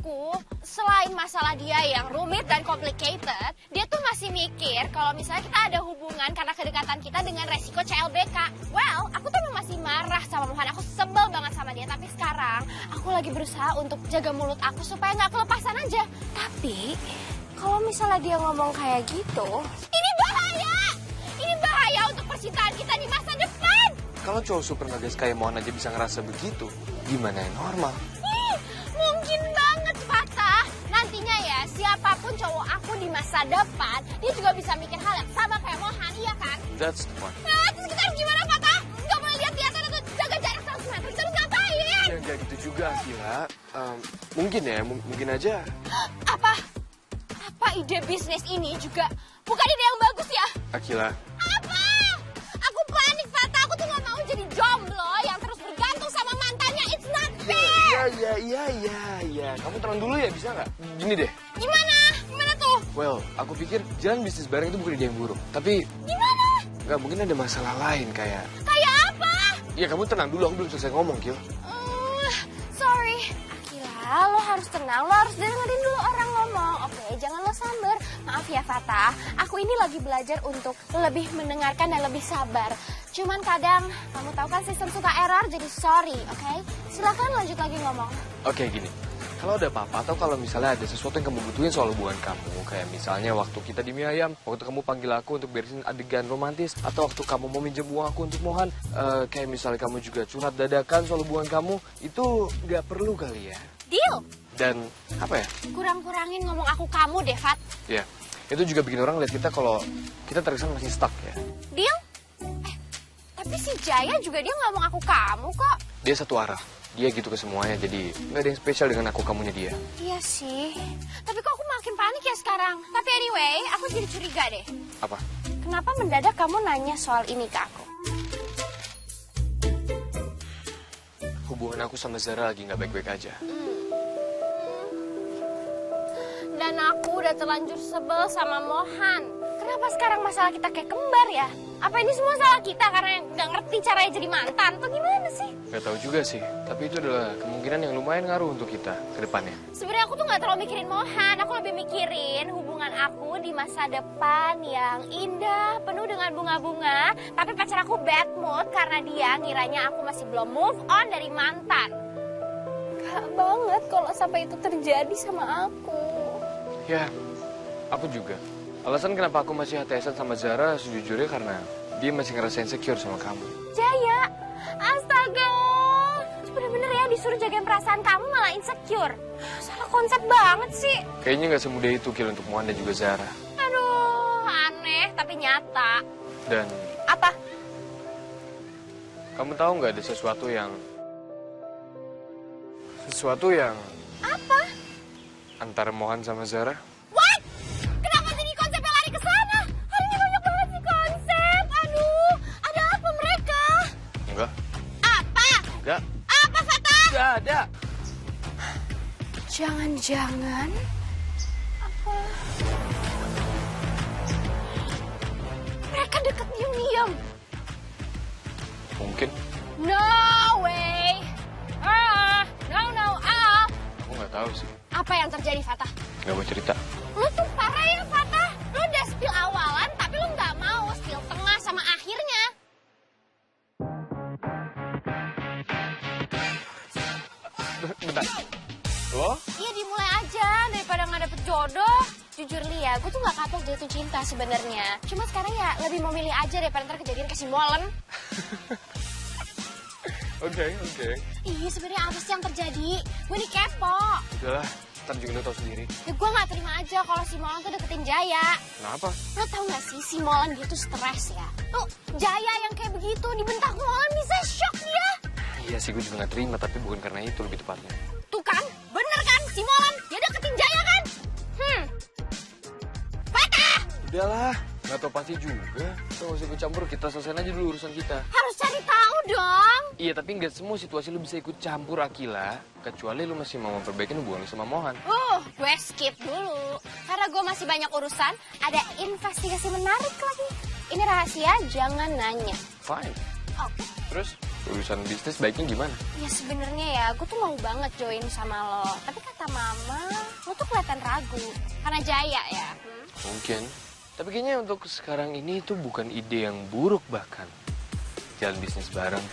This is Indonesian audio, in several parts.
aku, selain masalah dia yang rumit dan complicated, dia tuh masih mikir kalau misalnya kita ada hubungan karena kedekatan kita dengan resiko CLBK. Well, aku tuh emang masih marah sama Mohan. Aku sebel banget sama dia. Tapi sekarang aku lagi berusaha untuk jaga mulut aku supaya nggak kelepasan aja. Tapi kalau misalnya dia ngomong kayak gitu, ini bahaya. Ini bahaya untuk percintaan kita di masa depan. Kalau cowok super ngegas kayak Mohan aja bisa ngerasa begitu, gimana yang normal? Mungkin banget, Fatah. Nantinya ya, siapapun cowok aku di masa depan, dia juga bisa mikir hal yang sama kayak Mohan, iya kan? That's the point. Nah, terus kita harus gimana, Fatah? Gak boleh lihat-lihatan atau jaga jarak 100 meter. Kita harus ngapain? Ya nggak gitu juga, Akila. Mungkin ya, mungkin aja. Apa ide bisnis ini juga bukan ide yang bagus ya? Akila. Apa? Aku panik, Fatah. Aku tuh gak mau jadi jomblo yang terus bergantung sama mantannya. It's not fair. Iya. Kamu tenang dulu ya, bisa nggak? Gini deh. Gimana? Gimana tuh? Well, aku pikir jalan bisnis bareng itu bukan ide yang buruk. Tapi Gimana? nggak mungkin ada masalah lain kayak... Kayak apa? Ya kamu tenang dulu, aku belum selesai ngomong, Kil. Sorry. Akila, lo harus tenang. Lo harus dengerin dulu orang ngomong. Oke, jangan lo samber. Maaf ya, Fatah. Aku ini lagi belajar untuk lebih mendengarkan dan lebih sabar. Cuman kadang, kamu tahu kan sistem suka error, jadi sorry, oke? Silakan lanjut lagi ngomong. Oke, gini. Kalau ada apa-apa atau kalau misalnya ada sesuatu yang kamu butuhin soal hubungan kamu, kayak misalnya waktu kita di mie ayam, waktu kamu panggil aku untuk beresin adegan romantis, atau waktu kamu mau minjem uang aku untuk Mohan, kayak misalnya kamu juga curhat dadakan soal hubungan kamu, itu nggak perlu kali ya. Deal? Dan apa ya? Kurang-kurangin ngomong aku kamu deh, Fat. Ya, itu juga bikin orang lihat kita kalau kita terkesan masih stuck ya. Deal? Tapi si Jaya juga dia ngomong aku kamu kok. Dia satu arah. Dia gitu ke semuanya, jadi nggak ada yang spesial dengan aku kamunya dia. Iya sih. Tapi kok aku makin panik ya sekarang. Tapi anyway, aku jadi curiga deh. Apa? Kenapa mendadak kamu nanya soal ini ke aku? Hubungan aku sama Zara lagi nggak baik-baik aja. Dan aku udah terlanjur sebel sama Mohan. Kenapa sekarang masalah kita kayak kembar ya? Apa ini semua salah kita karena nggak ngerti caranya jadi mantan? Tuh gimana sih? Gak tahu juga sih, tapi itu adalah kemungkinan yang lumayan ngaruh untuk kita ke depannya. Sebenarnya aku tuh nggak terlalu mikirin Mohan. Aku lebih mikirin hubungan aku di masa depan yang indah, penuh dengan bunga-bunga. Tapi pacar aku bad mood karena dia ngiranya aku masih belum move on dari mantan. Gak banget kalau sampai itu terjadi sama aku. Ya, aku juga. Alasan kenapa aku masih HTS-an sama Zara sejujurnya karena dia masih ngerasa insecure sama kamu. Jaya, astaga. Bener-bener ya disuruh jagain perasaan kamu malah insecure. Salah konsep banget sih. Kayaknya nggak semudah itu, Kil, untuk Mohan dan juga Zara. Aduh, aneh tapi nyata. Dan Apa? kamu tahu nggak ada sesuatu yang... Apa? Antara Mohan sama Zara? What? Kenapa jadi konsepnya lari ke sana? Hari ini banyak banget sih konsep. Aduh, ada apa mereka? Enggak. Apa? Enggak. Apa, Fatah? Enggak ada. Jangan-jangan apa? Mereka deket diam-diam. Mungkin. No way. No. Aku nggak tahu sih. Apa yang terjadi, Fatah? Nggak mau cerita. Lu tuh parah ya, Fatah. Lu udah spill awalan, tapi lu nggak mau spill tengah sama akhirnya. Bentar. Lo? Iya, dimulai aja daripada nggak dapet jodoh. Jujur Lia, gue tuh nggak kapok jatuh cinta sebenarnya. Cuma sekarang ya lebih memilih aja daripada ntar kejadian ke si Molen. Oke. Iya, sebenarnya apa sih yang terjadi? Gue nih kepo. Udahlah, ntar juga lo tau sendiri. Ya gue nggak terima aja kalau si Molen tuh deketin Jaya. Kenapa? Lo tau gak sih si Molen dia tuh stres ya? Tuh Jaya yang kayak begitu dibentak Molen bisa shock dia. Iya sih, gue juga nggak terima, tapi bukan karena itu lebih tepatnya. Tuh kan, bener kan si Molen dia deketin Jaya kan? Patah! Udahlah, nggak tau pasti juga. Kita nggak usah ikut campur, kita selesaiin aja dulu urusan kita. Harus cari tahu dong. Iya, tapi nggak semua situasi lu bisa ikut campur, Akila. Kecuali lu masih mau memperbaiki hubungan lu sama Mohan. Gue skip dulu. Karena gue masih banyak urusan, ada investigasi menarik lagi. Ini rahasia, jangan nanya. Fine. Oke. Terus? urusan bisnis baiknya gimana? Ya sebenarnya ya, gue tuh mau banget join sama lo. Tapi kata mama, lo tuh kelihatan ragu. Karena Jaya ya. Mungkin. Tapi kayaknya untuk sekarang ini itu bukan ide yang buruk bahkan. Jalan bisnis bareng.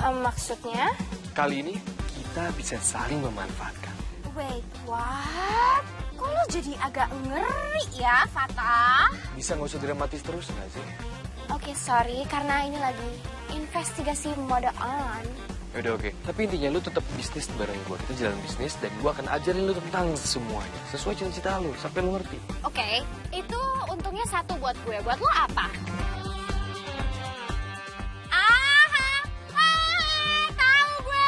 Maksudnya? Kali ini kita bisa saling memanfaatkan. Wait, what? Kok lo jadi agak ngeri ya, Fatah? Bisa nggak usah dramatis terus nggak sih? Oke, sorry. Karena ini lagi investigasi mode on. Yaudah oke. Tapi intinya lu tetap bisnis bareng gue. Kita jalan bisnis dan gue akan ajarin lu tentang semuanya. Sesuai cita-cita lu, sampai lu ngerti. Oke, itu untungnya satu buat gue. Buat lo apa? Tahu gue.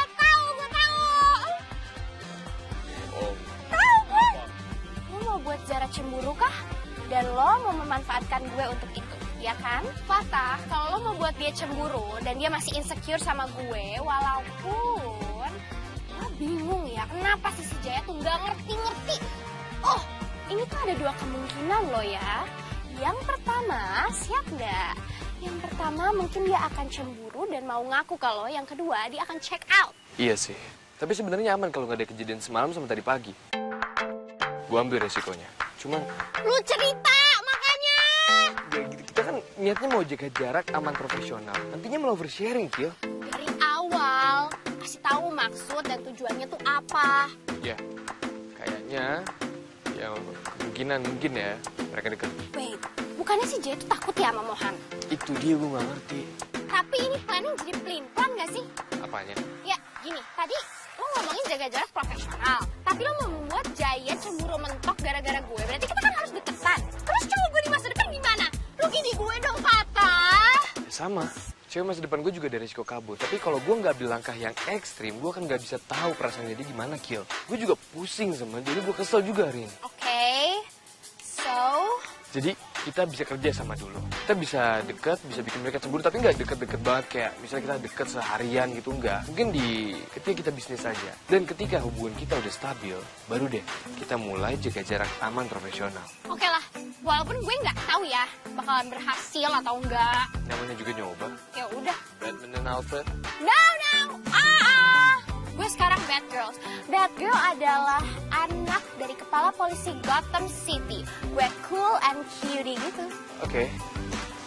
Oh. Tahu gue. Lo mau buat Zara cemburu kah? Dan lo mau memanfaatkan gue untuk itu, ya kan? Fatah, kalau lo mau buat dia cemburu dan dia masih insecure sama gue, walaupun lo bingung ya, kenapa sih si Jaya tuh nggak ngerti-ngerti. Oh, ini tuh ada dua kemungkinan lo ya. Yang pertama, siap nggak? Yang pertama mungkin dia akan cemburu dan mau ngaku kalau yang kedua dia akan check out. Iya sih. Tapi sebenarnya aman kalau nggak ada kejadian semalam sama tadi pagi. Gue ambil resikonya. Cuman Lu cerita makanya. ya, kita kan niatnya mau jaga jarak aman profesional. Nantinya mau oversharing, Kil. Dari awal kasih tahu maksud dan tujuannya tuh apa. Ya, kayaknya ya kemungkinan mungkin ya mereka dekat. Wait, bukannya si Jay tuh takut ya sama Mohan? Itu dia gue nggak ngerti. Tapi ini planning jadi pelin-pelan gak sih? Apanya? Ya, gini, tadi lo ngomongin jaga jarak profesional. Tapi lo mau membuat Jaya cemburu mentok gara-gara gue. Berarti kita kan harus deketan. Terus cowok gue di masa depan gimana? Lo gini gue dong, Fatah. Ya, sama. Cewek masa depan gue juga ada resiko kabur. Tapi kalau gue nggak ambil langkah yang ekstrim, gue kan nggak bisa tahu perasaannya dia gimana, Kil. Gue juga pusing sama dia, jadi gue kesel juga, Rin. Oke, so... Jadi kita bisa kerja sama dulu. Kita bisa deket, bisa bikin mereka cemburu, tapi nggak deket-deket banget kayak misalnya kita deket seharian gitu, nggak. Mungkin ketika kita bisnis aja. Dan ketika hubungan kita udah stabil, baru deh kita mulai jaga jarak aman profesional. Oke lah, walaupun gue nggak tahu ya bakalan berhasil atau enggak. Namanya juga nyoba. Ya udah. Batman dan Alfred. No. Gue sekarang bad girls. Bad girl adalah anak dari kepala polisi Gotham City. Gue cool and cutie gitu. Oke.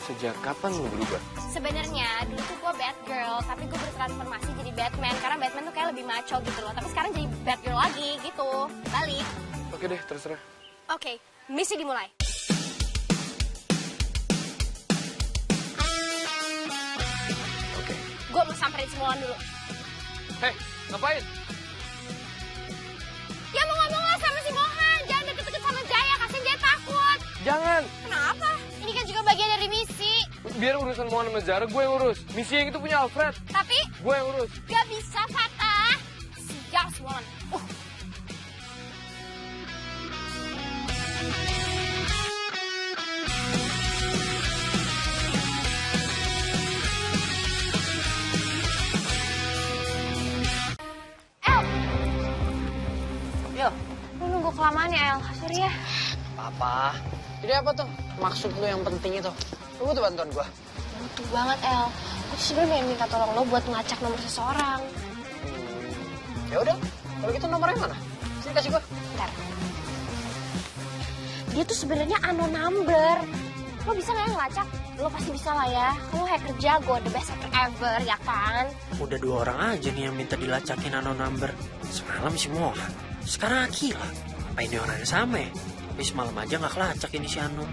Sejak kapan lu berubah? Sebenarnya dulu tuh gue bad girl, tapi gue bertransformasi jadi Batman karena Batman tuh kayak lebih macho gitu loh. Tapi sekarang jadi bad girl lagi gitu. Balik. Oke deh, terserah. Oke, misi dimulai. Oke. Gue mau samperin si Mohan dulu. Hei, ngapain? Ya mau ngomong lah sama si Mohan. Jangan deket-deket sama Jaya, kasihan Jaya takut. Jangan. Kenapa? Ini kan juga bagian dari misi. Biar urusan Mohan sama Zara gue yang urus. Misi yang itu punya Alfred. Tapi Gue yang urus. gak bisa, Fatah. Sial si Mohan. El, Yo, lu nunggu kelamaan ya, El. Sorry ya. apa? Jadi apa tuh? Maksud lu yang penting itu? Lu butuh bantuan gua? Butuh banget, El. Aku tuh sebenernya pengen minta tolong lo buat ngelacak nomor seseorang. Ya udah, kalau gitu nomornya mana? Sini kasih gua. Bentar. Dia tuh sebenarnya unknown number. Lo bisa nggak ya ngelacak? Lo pasti bisa lah ya. Lo hacker jago, the best hacker ever, ya kan? Udah 2 orang aja nih yang minta dilacakin ano number. Semalam si Mohan, sekarang Akila. Apa ini orangnya sama ya? Tapi semalam aja gak kelacak ini si Anu.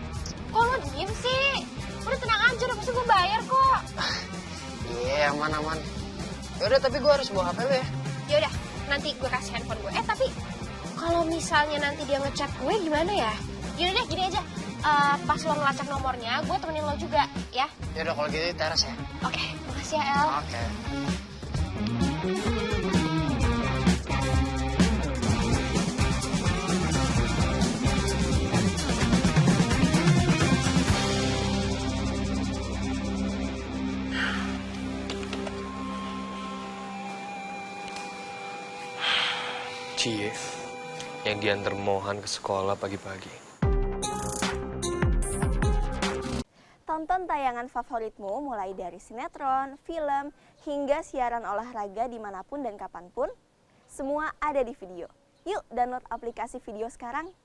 Kok lo diem sih? Udah tenang aja, udah pasti gue bayar kok. Iya, aman. Ya udah, tapi gua harus bawa HP lu ya. Ya udah, nanti gue kasih handphone gue. Tapi kalau misalnya nanti dia ngechat gue gimana ya? Yaudah deh, gini aja. Pas lo ngelacak nomornya, gue temenin lo juga, ya? Ya udah, kalau gitu di teras ya. Oke, makasih ya, El. Oke. Cie, yang diantar Mohan ke sekolah pagi-pagi. Tonton Tonton tayangan favoritmu mulai dari sinetron, film, hingga siaran olahraga dimanapun dan kapanpun. Semua ada di video. Yuk download aplikasi video sekarang.